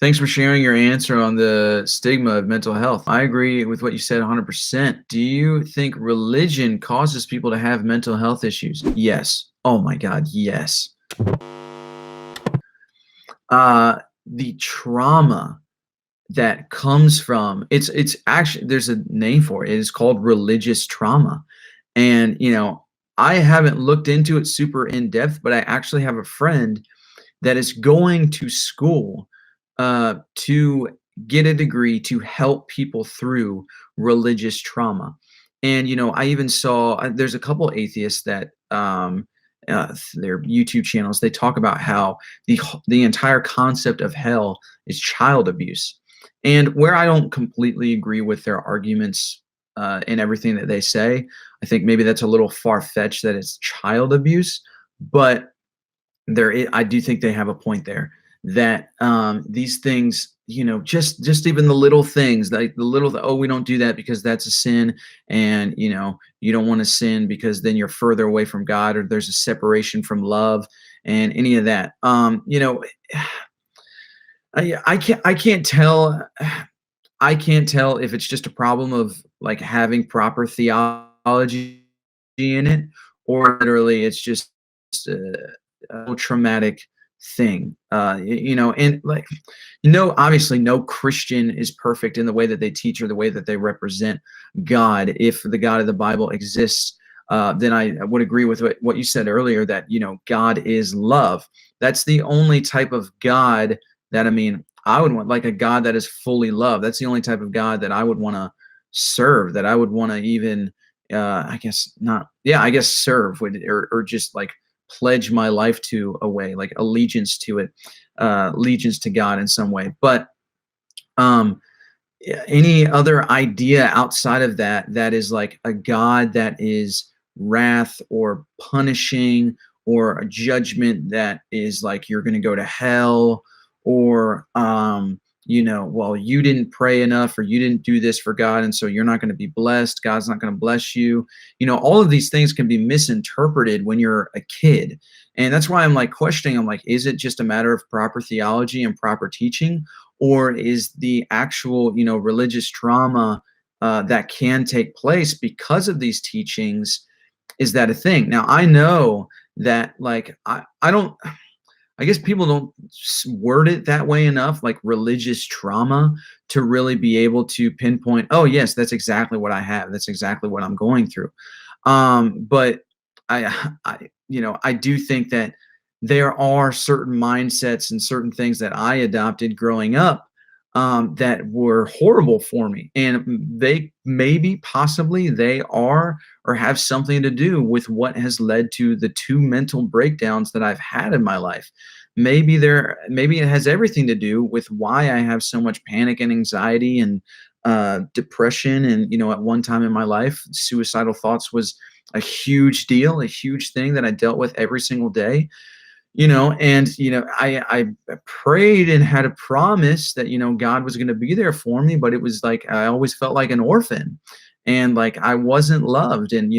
Thanks for sharing your answer on the stigma of mental health. I agree with what you said 100%. Do you think religion causes people to have mental health issues? Yes. Oh my God, yes. The trauma that comes from it's actually there's a name for it. It is called religious trauma. And I haven't looked into it super in depth, but I actually have a friend that is going to school to get a degree to help people through religious trauma. And I even saw there's a couple atheists that their YouTube channels, they talk about how the entire concept of hell is child abuse. And where I don't completely agree with their arguments and everything that they say, I think maybe that's a little far fetched that it's child abuse, but I do think they have a point there that these things, just even the little things, like the little, oh, we don't do that because that's a sin, and you don't want to sin because then you're further away from God, or there's a separation from love, and any of that. I can't tell. I can't tell if it's just a problem of like having proper theology in it, or literally it's just a traumatic thing. And like, obviously no Christian is perfect in the way that they teach or the way that they represent God. If the God of the Bible exists, then I would agree with what you said earlier, that God is love. That's the only type of God that, I would want, like a God that is fully love. That's the only type of God that I would want to serve, that I would want to even, I guess not, yeah, I guess serve would, or just like pledge my life to a way, like allegiance to it, allegiance to God in some way. But any other idea outside of that, that is like a God that is wrath or punishing, or a judgment that is like you're going to go to hell, or well, you didn't pray enough, or you didn't do this for God, and so you're not going to be blessed, God's not going to bless you. All of these things can be misinterpreted when you're a kid. And that's why I'm like questioning, I'm like, is it just a matter of proper theology and proper teaching, or is the actual religious trauma that can take place because of these teachings, is that a thing? Now I know that, like, I don't, I guess people don't word it that way enough, like religious trauma, to really be able to pinpoint, oh yes, that's exactly what I have, that's exactly what I'm going through. But I do think that there are certain mindsets and certain things that I adopted growing up that were horrible for me, and they maybe, possibly, they are or have something to do with what has led to the two mental breakdowns that I've had in my life. Maybe it has everything to do with why I have so much panic and anxiety and depression. And at one time in my life, suicidal thoughts was a huge deal, a huge thing that I dealt with every single day. And I prayed and had a promise that God was going to be there for me, but it was like I always felt like an orphan, and like I wasn't loved. And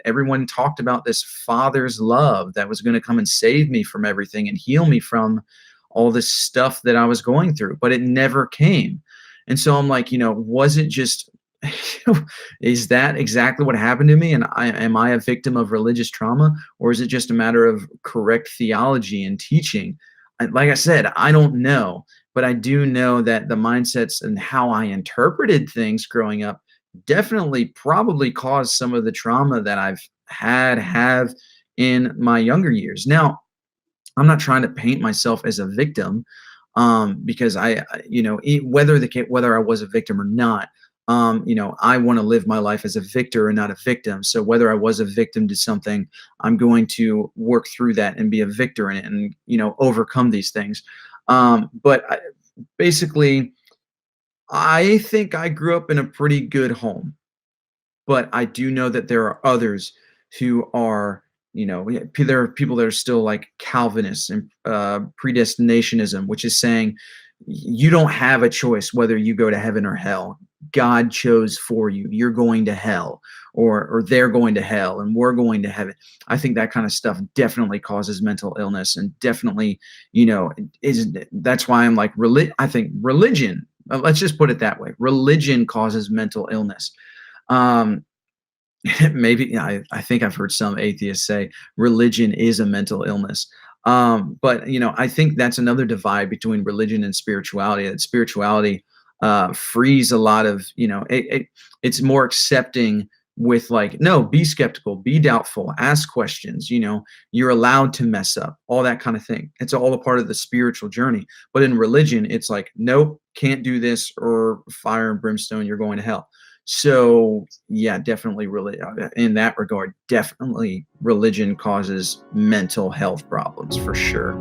everyone talked about this father's love that was going to come and save me from everything and heal me from all this stuff that I was going through, but it never came. And so I'm like, was it just is that exactly what happened to me? And am I a victim of religious trauma, or is it just a matter of correct theology and teaching? Like I said, I don't know, but I do know that the mindsets and how I interpreted things growing up definitely probably caused some of the trauma that I've have in my younger years. Now, I'm not trying to paint myself as a victim, because whether I was a victim or not, I want to live my life as a victor and not a victim. So whether I was a victim to something, I'm going to work through that and be a victor in it, and overcome these things. But basically, I think I grew up in a pretty good home, but I do know that there are others who are, there are people that are still like Calvinists and predestinationism, which is saying you don't have a choice whether you go to heaven or hell. God chose for you. You're going to hell, or they're going to hell, and we're going to heaven. I think that kind of stuff definitely causes mental illness, and definitely, is that's why I'm like, I think religion. Let's just put it that way. Religion causes mental illness. Um, maybe I think I've heard some atheists say religion is a mental illness. But I think that's another divide between religion and spirituality. That spirituality frees a lot of, it's more accepting with like, no, be skeptical, be doubtful, ask questions, you're allowed to mess up, all that kind of thing. It's all a part of the spiritual journey. But in religion, it's like, nope, can't do this, or fire and brimstone, you're going to hell. So yeah, definitely really in that regard, definitely religion causes mental health problems for sure.